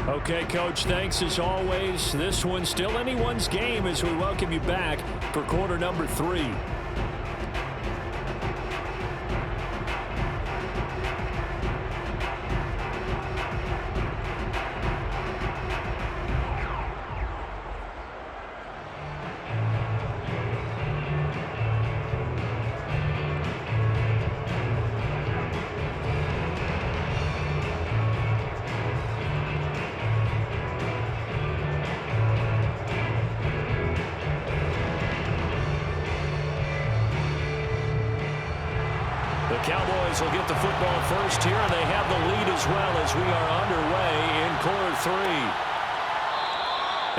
Okay, Coach, thanks as always. This one's still anyone's game as we welcome you back for quarter number 3. Cowboys will get the football first here, and they have the lead as well as we are underway in quarter 3.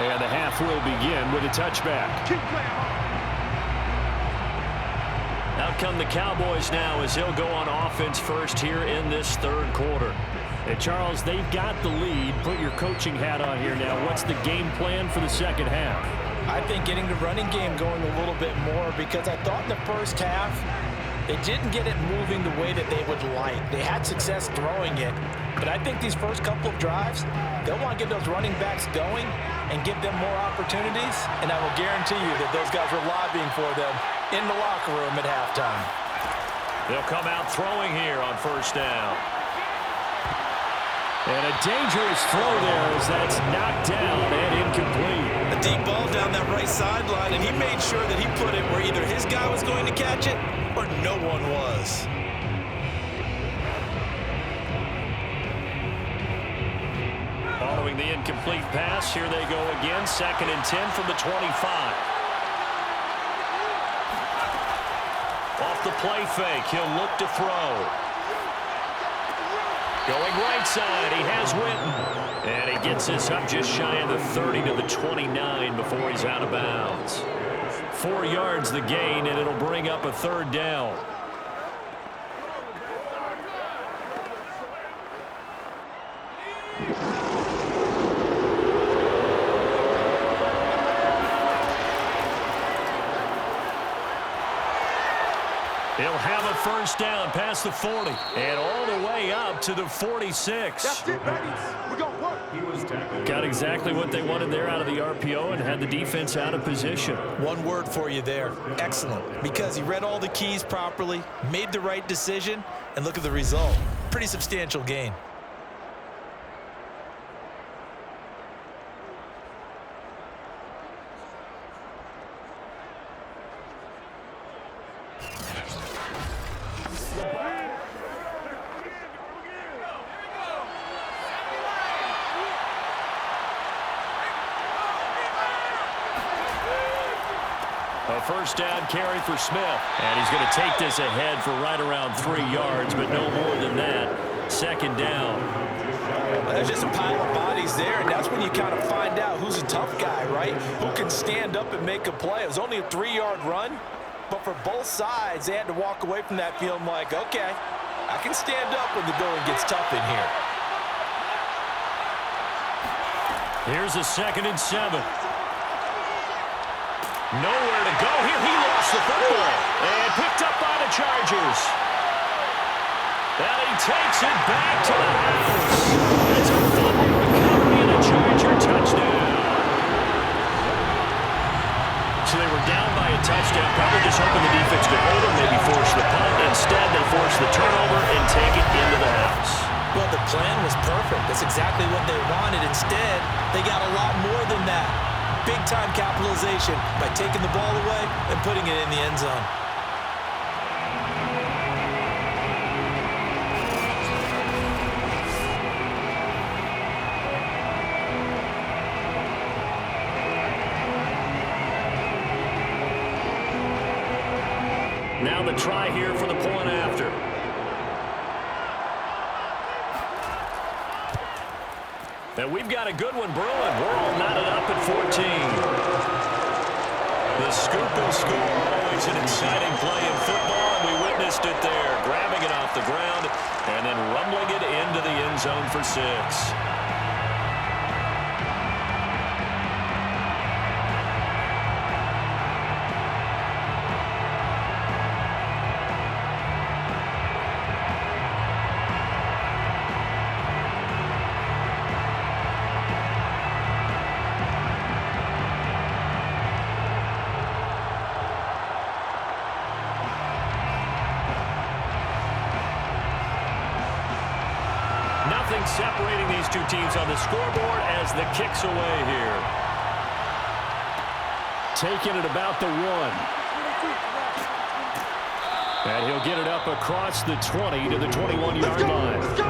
And the half will begin with a touchback. Out come the Cowboys now as they'll go on offense first here in this third quarter. And Charles, they've got the lead. Put your coaching hat on here now. What's the game plan for the second half? I think getting the running game going a little bit more, because I thought in the first half they didn't get it moving the way that they would like. They had success throwing it, but I think these first couple of drives, they'll want to get those running backs going and give them more opportunities, and I will guarantee you that those guys were lobbying for them in the locker room at halftime. They'll come out throwing here on first down. And a dangerous throw there as that's knocked down and incomplete. A deep ball down that right sideline, and he made sure that he put it where either his guy was going to catch it or no one was. Following the incomplete pass, here they go again. 2nd and 10 from the 25. Off the play fake, he'll look to throw. Going right side, he has Witten. And he gets this up just shy of the 30 to the 29 before he's out of bounds. 4 yards the gain, and it'll bring up a third down. He'll have a first down past the 40 and all the way up to the 46. That's it, baby. We're going to work. He was tackled. Got exactly what they wanted there out of the RPO and had the defense out of position. One word for you there. Excellent. Because he read all the keys properly, made the right decision, and look at the result. Pretty substantial gain. First down carry for Smith. And he's going to take this ahead for right around 3 yards, but no more than that. 2nd down. There's just a pile of bodies there, and that's when you kind of find out who's a tough guy, right? Who can stand up and make a play. It was only a 3-yard run, but for both sides, they had to walk away from that feeling like, okay, I can stand up when the going gets tough in here. Here's a 2nd and 7. Nowhere to go here. He lost the football and picked up by the Chargers. And he takes it back to the house. It's a fumble recovery and a Charger touchdown. So they were down by a touchdown. Probably just hoping the defense could hold them, maybe force the punt. Instead, they force the turnover and take it into the house. Well, the plan was perfect. That's exactly what they wanted. Instead, they got a lot more than that. Big-time capitalization by taking the ball away and putting it in the end zone. Now the try here for the point after. And we've got a good one brewing. We're all knotted up at 14. The scoop and score, always an exciting play in football, and we witnessed it there, grabbing it off the ground and then rumbling it into the end zone for 6. separating these two teams on the scoreboard as the kick's away here. Taking it about the 1. And he'll get it up across the 20 to the 21-yard line. Let's go.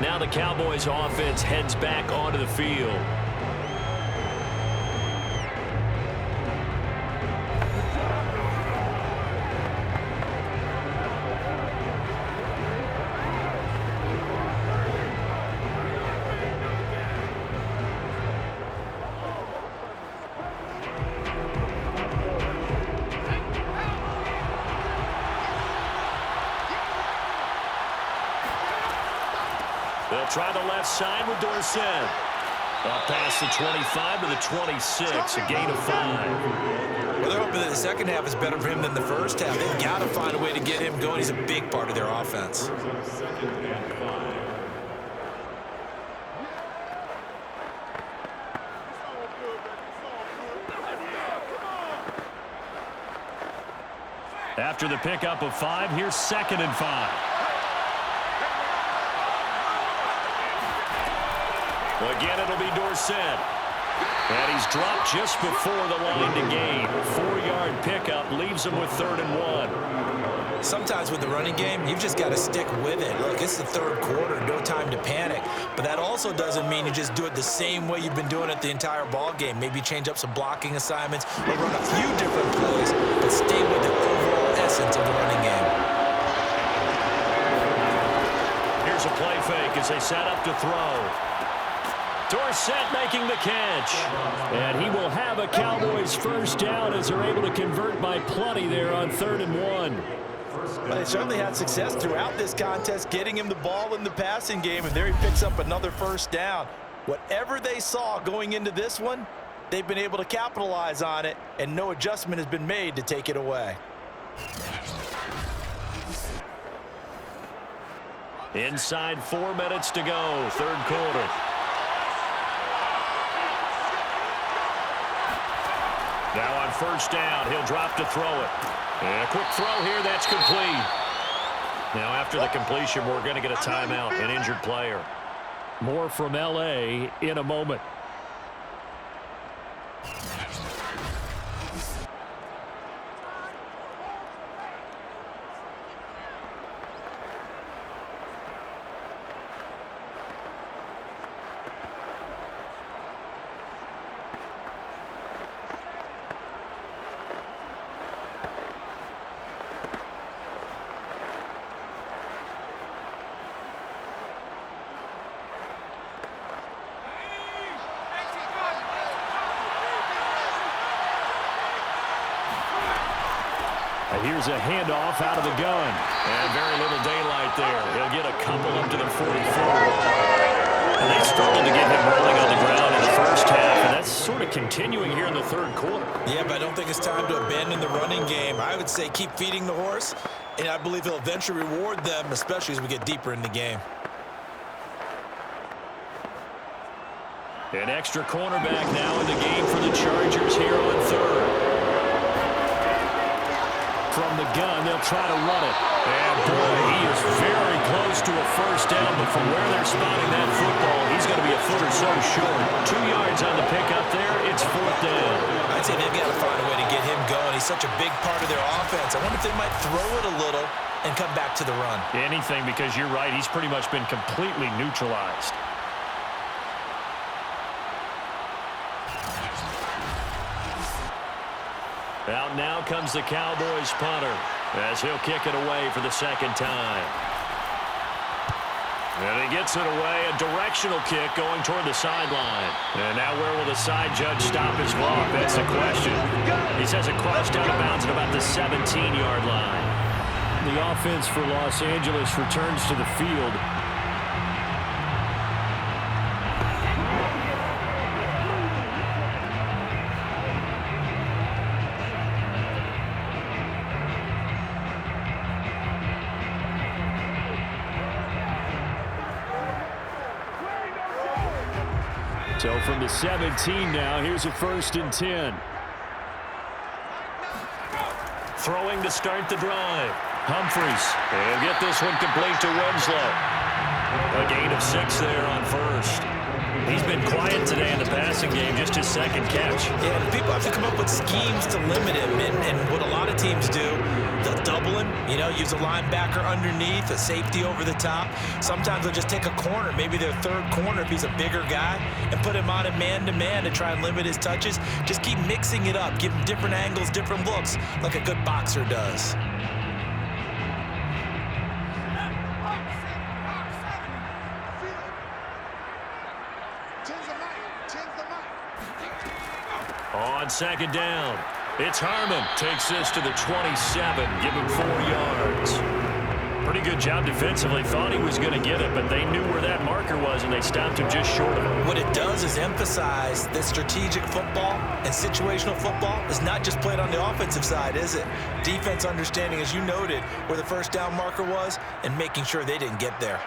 Now the Cowboys offense heads back onto the field. They'll try the left side with Dorsett. Up past the 25 to the 26, a gain of 5. Well, they're hoping that the second half is better for him than the first half. They've got to find a way to get him going. He's a big part of their offense. After the pickup of 5, here's 2nd and 5. Again, it'll be Dorsett. And he's dropped just before the line to gain. 4-yard pickup leaves him with 3rd and 1. Sometimes with the running game, you've just got to stick with it. Look, it's the 3rd quarter, no time to panic. But that also doesn't mean you just do it the same way you've been doing it the entire ball game. Maybe change up some blocking assignments or run a few different plays, but stay with the overall essence of the running game. Here's a play fake as they set up to throw. Dorsett making the catch. And he will have a Cowboys first down as they're able to convert by plenty there on 3rd and 1. Well, they certainly had success throughout this contest, getting him the ball in the passing game, and there he picks up another first down. Whatever they saw going into this one, they've been able to capitalize on it, and no adjustment has been made to take it away. Inside 4 minutes to go, 3rd quarter. Now on first down, he'll drop to throw it. And a quick throw here, that's complete. Now after the completion, we're going to get a timeout, an injured player. More from L.A. in a moment. Here's a handoff out of the gun. And very little daylight there. He'll get a couple up to the 44. And they struggled to get him rolling on the ground in the first half. And that's sort of continuing here in the 3rd quarter. Yeah, but I don't think it's time to abandon the running game. I would say keep feeding the horse, and I believe he'll eventually reward them, especially as we get deeper in the game. An extra cornerback now in the game for the Chargers here on 3rd. From the gun, they'll try to run it. And boy, he is very close to a first down, but from where they're spotting that football, he's going to be a foot or so short. 2 yards on the pickup there. It's 4th down. I'd say they've got to find a way to get him going. He's such a big part of their offense. I wonder if they might throw it a little and come back to the run. Anything, because you're right. He's pretty much been completely neutralized. Out now comes the Cowboys punter as he'll kick it away for the 2nd time. And he gets it away, a directional kick going toward the sideline. And now where will the side judge stop his clock? That's the question. He says it crossed out of bounds at about the 17-yard line. The offense for Los Angeles returns to the field. So from the 17 now, here's a 1st and 10. Throwing to start the drive. Humphries. And get this one complete to Winslow. A gain of 6 there on first. He's been quiet today in the passing game, just his second catch. Yeah, and people have to come up with schemes to limit him, and what a lot of teams do, they'll double him, use a linebacker underneath, a safety over the top. Sometimes they'll just take a corner, maybe their third corner if he's a bigger guy, and put him on a man-to-man to try and limit his touches. Just keep mixing it up, give him different angles, different looks, like a good boxer does. On second down, it's Harmon. Takes this to the 27, give him 4 yards. Pretty good job defensively. Thought he was going to get it, but they knew where that marker was, and they stopped him just short of it. What it does is emphasize that strategic football and situational football is not just played on the offensive side, is it? Defense understanding, as you noted, where the first down marker was and making sure they didn't get there.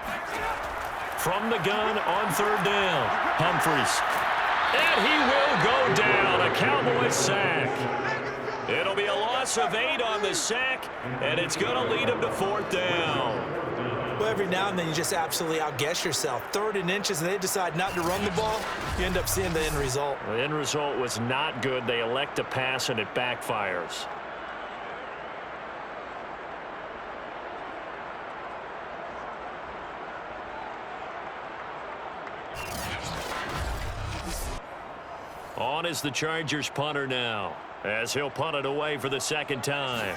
From the gun on third down, Humphries. And he will go down, a Cowboys sack. It'll be a loss of 8 on the sack, and it's going to lead him to 4th down. Well, every now and then you just absolutely outguess yourself. 3rd and inches, and they decide not to run the ball, you end up seeing the end result. The end result was not good. They elect to pass, and it backfires. On is the Chargers punter now, as he'll punt it away for the second time.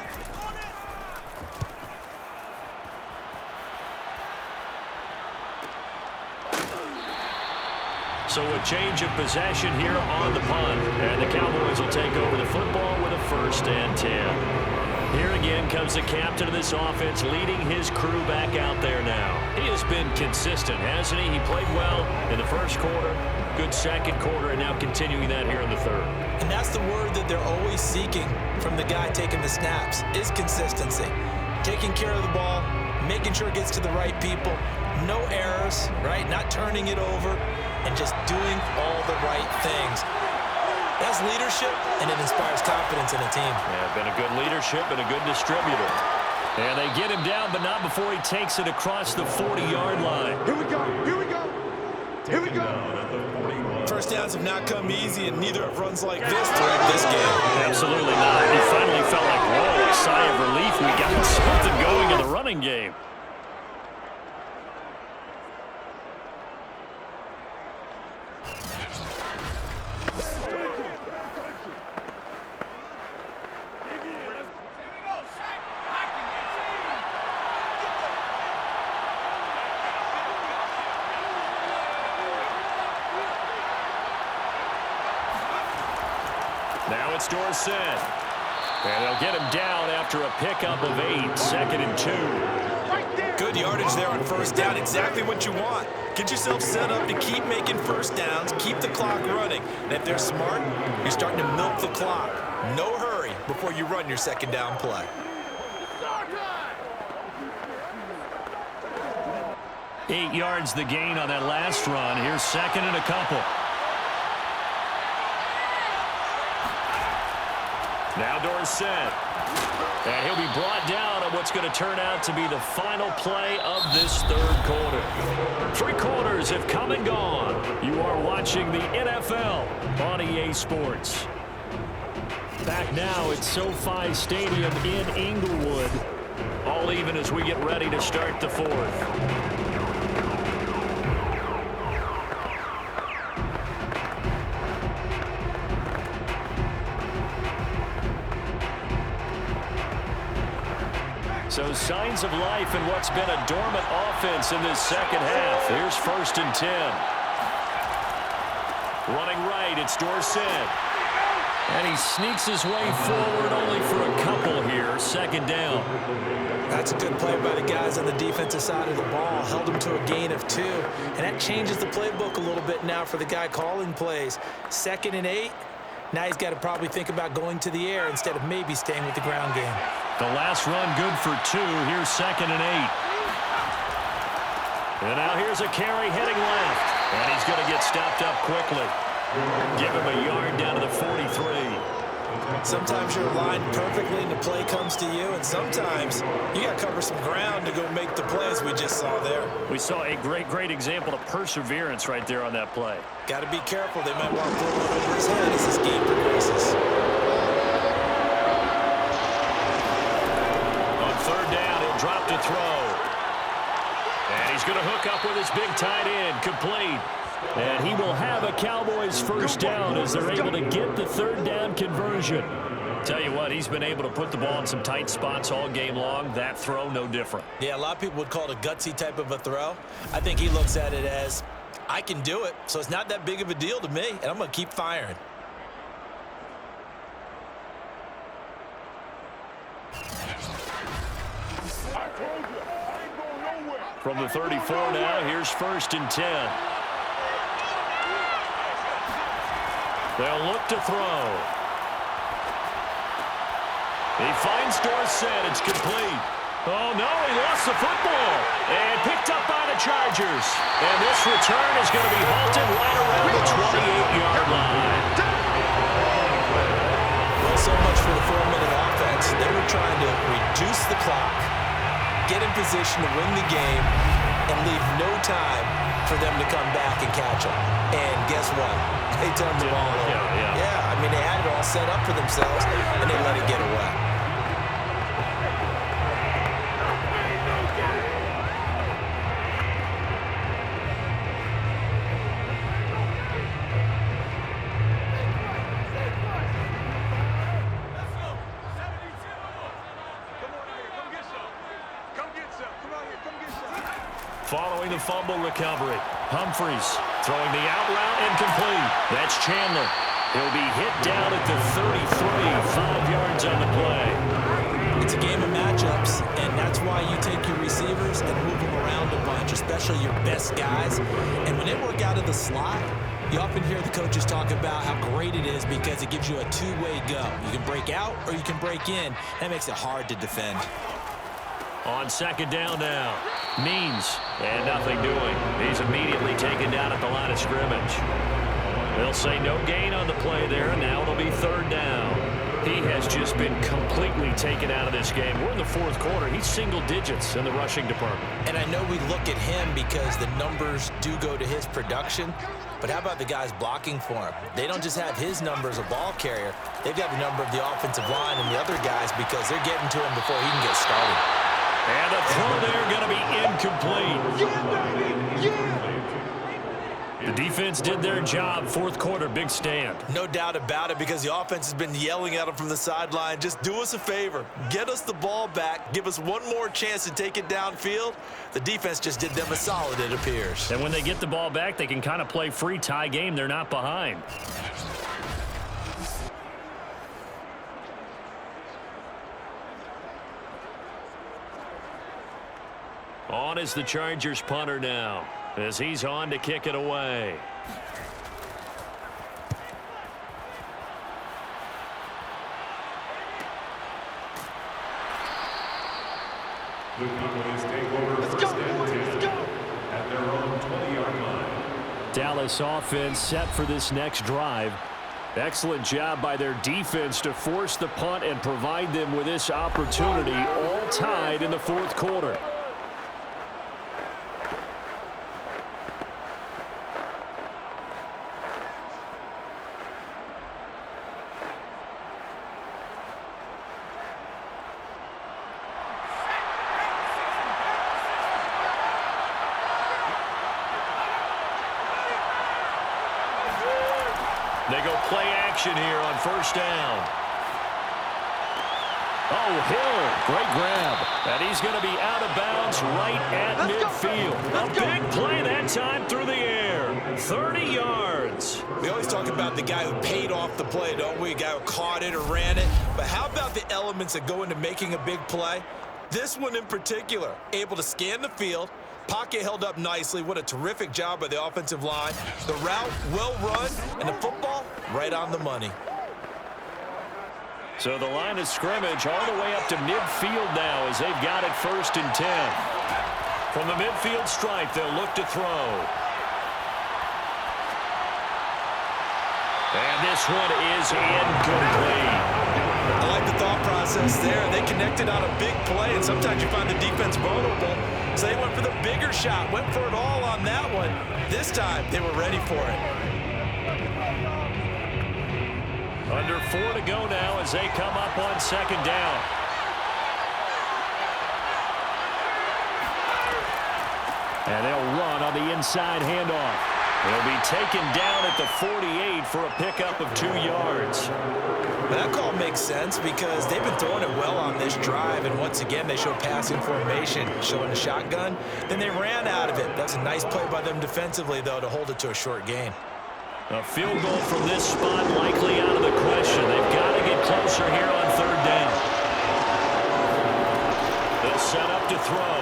So a change of possession here on the punt, and the Cowboys will take over the football with a 1st and 10. Here again comes the captain of this offense, leading his crew back out there now. He has been consistent, hasn't he? He played well in the first quarter, good second quarter, and now continuing that here in the third. And that's the word that they're always seeking from the guy taking the snaps, is consistency. Taking care of the ball, making sure it gets to the right people, no errors, right? Not turning it over, and just doing all the right things. That's leadership, and it inspires confidence in a team. Yeah, been a good leadership and a good distributor. And they get him down, but not before he takes it across the 40-yard line. Here we go. Here we go. Here we go. First downs have not come easy, and neither have runs like this throughout this game. Absolutely not. He finally felt like, whoa, a sigh of relief. We got something going in the running game. Now it's Dorsett. And they'll get him down after a pickup of 8, 2nd and 2. Good yardage there on first down, exactly what you want. Get yourself set up to keep making first downs, keep the clock running. And if they're smart, you're starting to milk the clock. No hurry before you run your second down play. Eight yards the gain on that last run. Here's 2nd and a couple. Now Dorsett. And he'll be brought down on what's going to turn out to be the final play of this third quarter. 3 quarters have come and gone. You are watching the NFL on EA Sports. Back now at SoFi Stadium in Inglewood. All even as we get ready to start the 4th. So signs of life in what's been a dormant offense in this second half. Here's 1st and 10. Running right, it's Dorsett. And he sneaks his way forward only for a couple here. 2nd down. That's a good play by the guys on the defensive side of the ball. Held him to a gain of 2. And that changes the playbook a little bit now for the guy calling plays. 2nd and 8. Now he's got to probably think about going to the air instead of maybe staying with the ground game. The last run good for 2. Here's 2nd and 8. And now here's a carry heading left. And he's going to get stopped up quickly. Give him a yard down to the 43. Sometimes you're aligned perfectly and the play comes to you, and sometimes you got to cover some ground to go make the plays we just saw there. We saw a great example of perseverance right there on that play. Got to be careful. They might want to throw one over his head as this game progresses. On third down, he'll drop to throw. And he's going to hook up with his big tight end, complete. And he will have a Cowboys first down as they're able to get the third down conversion. Tell you what, he's been able to put the ball in some tight spots all game long. That throw, no different. Yeah, a lot of people would call it a gutsy type of a throw. I think he looks at it as, I can do it, so it's not that big of a deal to me, and I'm going to keep firing. From the 34 now, here's 1st and 10. They'll look to throw. He finds Dorsett. It's complete. Oh, no, he lost the football. And picked up by the Chargers. And this return is going to be halted right around the 28-yard line. Well, so much for the 4-minute offense. They were trying to reduce the clock, get in position to win the game, and leave no time for them to come back and catch them. And guess what? They turned the ball over. Yeah, I mean, they had it all set up for themselves, and they let it get away. Following the fumble recovery, Humphries throwing the out route incomplete. That's Chandler. He'll be hit down at the 33, 5 yards on the play. It's a game of matchups, and that's why you take your receivers and move them around a bunch, especially your best guys. And when they work out of the slot, you often hear the coaches talk about how great it is because it gives you a two-way go. You can break out or you can break in. That makes it hard to defend. On 2nd down now, Means, and nothing doing. He's immediately taken down at the line of scrimmage. They'll say no gain on the play there, and now it'll be 3rd down. He has just been completely taken out of this game. We're in the 4th quarter. He's single digits in the rushing department. And I know we look at him because the numbers do go to his production, but how about the guys blocking for him? They don't just have his number as a ball carrier. They've got the number of the offensive line and the other guys because they're getting to him before he can get started. And the throw there going to be incomplete. The defense did their job. 4th quarter, big stand. No doubt about it because the offense has been yelling at him from the sideline. Just do us a favor. Get us the ball back. Give us one more chance to take it downfield. The defense just did them a solid, it appears. And when they get the ball back, they can kind of play free tie game. They're not behind. On is the Chargers punter now, as he's on to kick it away. The Cowboys take over first and 10 at their own 20-yard line. Dallas offense set for this next drive. Excellent job by their defense to force the punt and provide them with this opportunity, all tied in the 4th quarter. They go play action here on 1st down. Oh, Hill, great grab. And he's going to be out of bounds right at midfield. A big play that time through the air. 30 yards. We always talk about the guy who paid off the play, don't we? A guy who caught it or ran it. But how about the elements that go into making a big play? This one in particular, able to scan the field, pocket held up nicely. What a terrific job by the offensive line. The route well run, and the football right on the money. So the line of scrimmage all the way up to midfield now as they've got it 1st and 10. From the midfield stripe, they'll look to throw. And this one is incomplete. I like the thought process there. They connected on a big play, and sometimes you find the defense vulnerable. So they went for the bigger shot, went for it all on that one. This time, they were ready for it. Under 4 to go now as they come up on second down. And they'll run on the inside handoff. They'll be taken down at the 48 for a pickup of 2 yards. That call makes sense because they've been throwing it well on this drive, and once again they show passing formation, showing the shotgun. Then they ran out of it. That's a nice play by them defensively, though, to hold it to a short gain. A field goal from this spot likely out of the question. They've got to get closer here on third down. They'll set up to throw.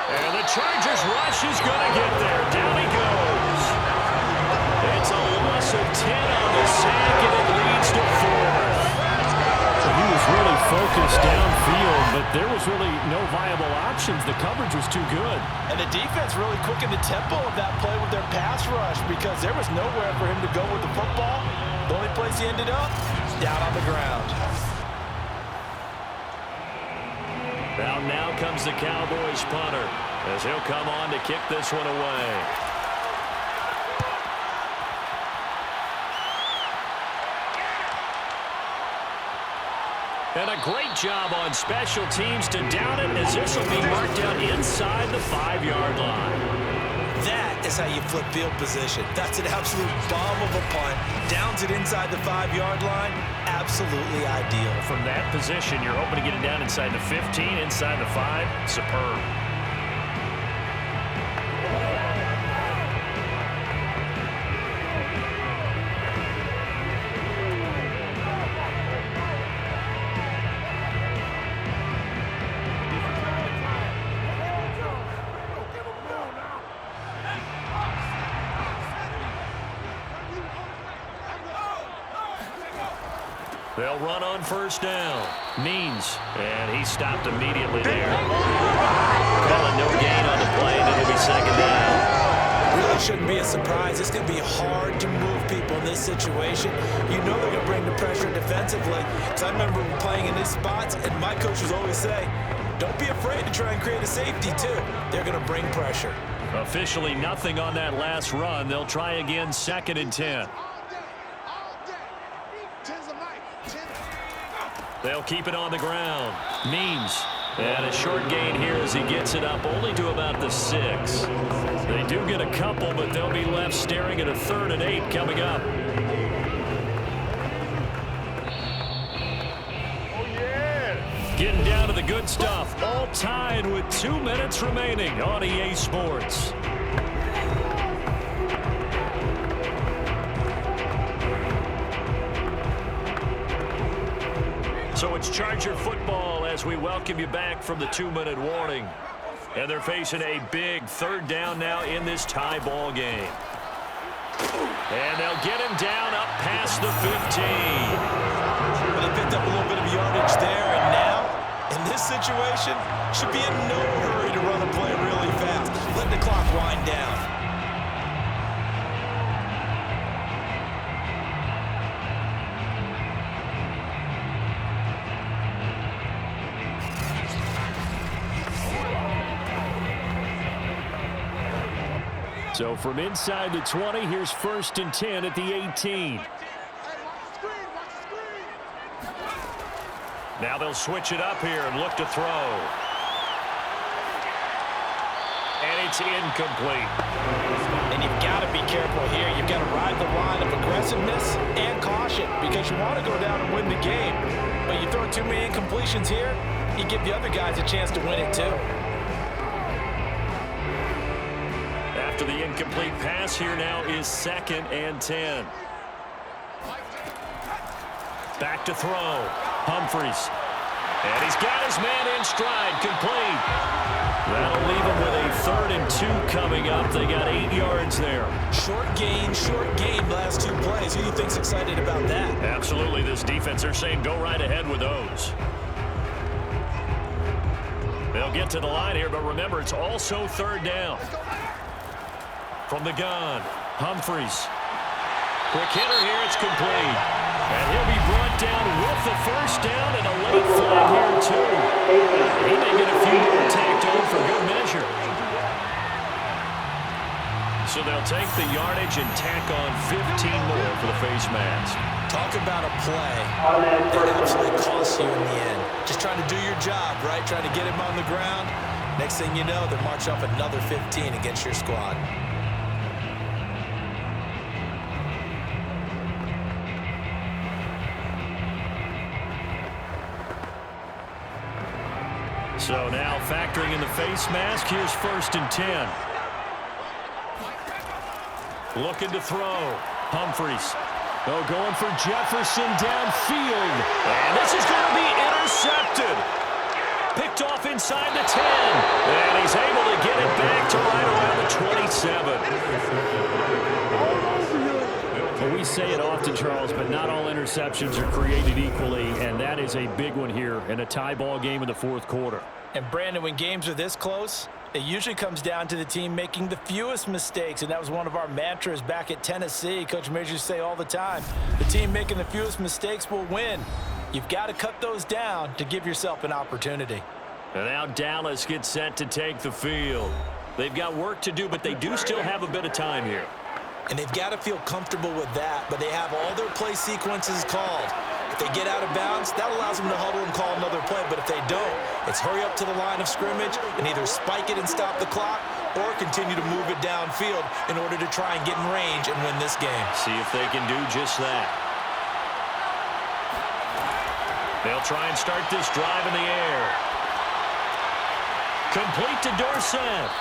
And the Chargers rush is going to get there. Down he goes. It's a loss of 10 on the sack, and it leads to 4th. So he was really focused downfield, but there was really no viable options. The coverage was too good. And the defense really quickened the tempo of that play with their pass rush because there was nowhere for him to go with the football. The only place he ended up, down on the ground. Now comes the Cowboys punter as he'll come on to kick this one away. And a great job on special teams to down it as this will be marked out inside the 5-yard line. That is how you flip field position. That's an absolute bomb of a punt. Downs it inside the 5-yard line. Absolutely ideal. From that position, you're hoping to get it down inside the 15, inside the 5. Superb. They'll run on first down. Means, and he stopped immediately there. Calling no gain on the play, and it'll be second down. Really shouldn't be a surprise. It's going to be hard to move people in this situation. You know they're going to bring the pressure defensively. Because I remember playing in these spots, and my coaches always say, don't be afraid to try and create a safety, too. They're going to bring pressure. Officially nothing on that last run. They'll try again, 2nd and 10. They'll keep it on the ground. Means. And a short gain here as he gets it up only to about the 6. They do get a couple, but they'll be left staring at a 3rd and 8 coming up. Getting down to the good stuff. All tied with 2 minutes remaining on EA Sports. So it's Charger football as we welcome you back from the 2-minute warning. And they're facing a big 3rd down now in this tie ball game. And they'll get him down up past the 15. Well, they picked up a little bit of yardage there, and now, in this situation, should be in no hurry to run a play really fast. Let the clock wind down. So from inside the 20, here's 1st and 10 at the 18. Now they'll switch it up here and look to throw. And it's incomplete. And you've got to be careful here. You've got to ride the line of aggressiveness and caution because you want to go down and win the game. But you throw too many incompletions here, you give the other guys a chance to win it too. After the incomplete pass, here now is 2nd and 10. Back to throw. Humphries. And he's got his man in stride, complete. That'll leave him with a 3rd and 2 coming up. They got 8 yards there. Short gain, last 2 plays. Who do you think's excited about that? Absolutely. This defense, they're saying go right ahead with those. They'll get to the line here, but remember, it's also 3rd down. From the gun, Humphries. Quick hitter here, it's complete. And he'll be brought down with the first down and a late flag here, too. He may get a few more tacked on for good measure. So they'll take the yardage and tack on 15 more for the face mask. Talk about a play that absolutely costs you in the end. Just trying to do your job, right? Trying to get him on the ground. Next thing you know, they're marching off another 15 against your squad. So now factoring in the face mask, here's 1st and 10. Looking to throw. Humphries. Oh, going for Jefferson downfield. And this is going to be intercepted. Picked off inside the 10. And he's able to get it back to right around the 27. Well, we say it often, Charles, but not all interceptions are created equally, and that is a big one here in a tie ball game in the 4th quarter. And, Brandon, when games are this close, it usually comes down to the team making the fewest mistakes, and that was one of our mantras back at Tennessee. Coach Major used to say all the time, the team making the fewest mistakes will win. You've got to cut those down to give yourself an opportunity. And now Dallas gets set to take the field. They've got work to do, but they do still have a bit of time here. And they've got to feel comfortable with that, but they have all their play sequences called. If they get out of bounds, that allows them to huddle and call another play. But if they don't, it's hurry up to the line of scrimmage and either spike it and stop the clock or continue to move it downfield in order to try and get in range and win this game. See if they can do just that. They'll try and start this drive in the air. Complete to Dorsett.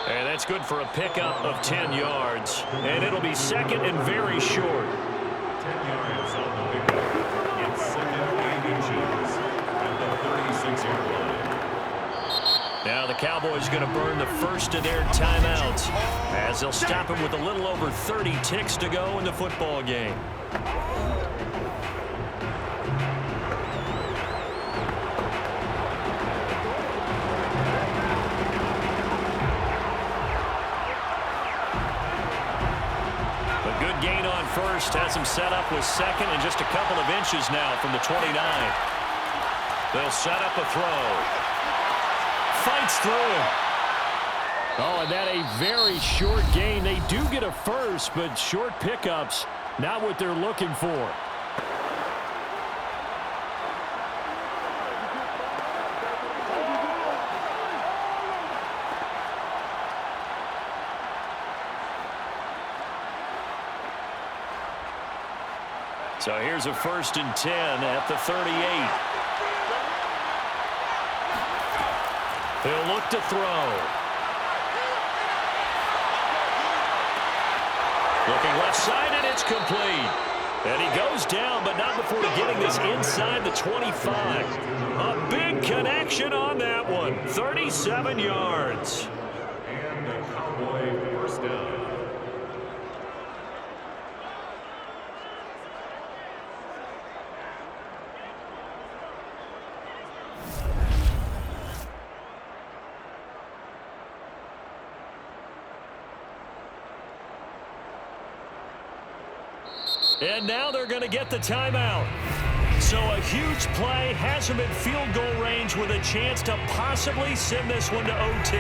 And that's good for a pickup of 10 yards. And it'll be 2nd and very short. 10 yards on the pickup. It's 2nd and inches at the 36-yard line. Now the Cowboys going to burn the first of their timeouts as they'll stop him with a little over 30 ticks to go in the football game. Gain on first, has him set up with 2nd and just a couple of inches now from the 29. They'll set up a throw. Fights through him. Oh, and that a very short gain. They do get a first, but short pickups, not what they're looking for. So here's a 1st and 10 at the 38. He'll look to throw. Looking left side, and it's complete. And he goes down, but not before getting this inside the 25. A big connection on that one. 37 yards. And the Cowboy first down. And now they're going to get the timeout. So a huge play has him in field goal range with a chance to possibly send this one to OT.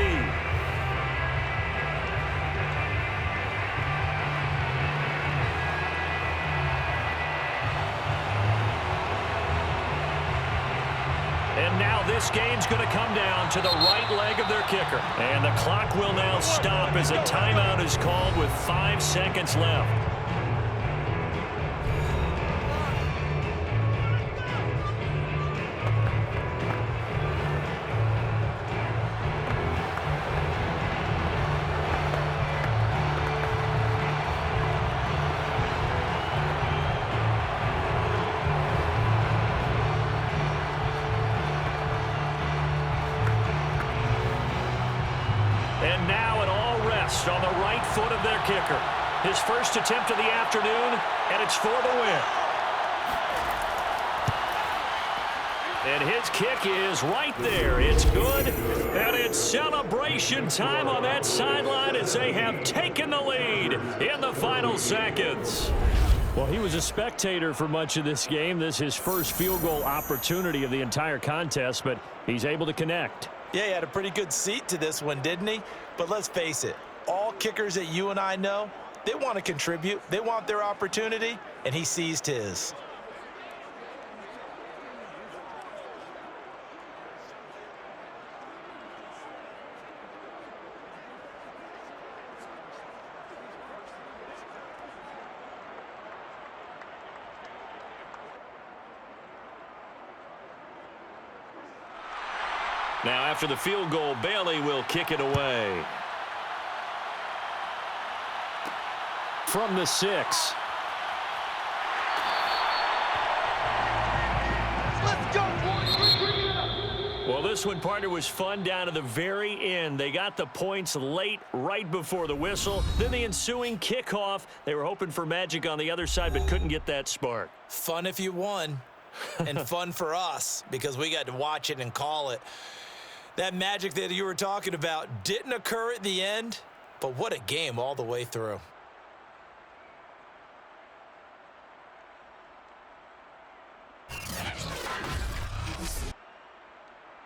And now this game's going to come down to the right leg of their kicker. And the clock will now stop as a timeout is called with 5 seconds left. And now it all rests on the right foot of their kicker. His first attempt of the afternoon, and it's for the win. And his kick is right there. It's good. And it's celebration time on that sideline as they have taken the lead in the final seconds. Well, he was a spectator for much of this game. This is his first field goal opportunity of the entire contest, but he's able to connect. Yeah, he had a pretty good seat to this one, didn't he? But let's face it, all kickers that you and I know, they want to contribute. They want their opportunity, and he seized his. Now, after the field goal, Bailey will kick it away. From the 6. Let's go, boys. Well, this one, partner, was fun down to the very end. They got the points late, right before the whistle. Then the ensuing kickoff. They were hoping for magic on the other side, but couldn't get that spark. Fun if you won, and fun for us because we got to watch it and call it. That magic that you were talking about didn't occur at the end, but what a game all the way through.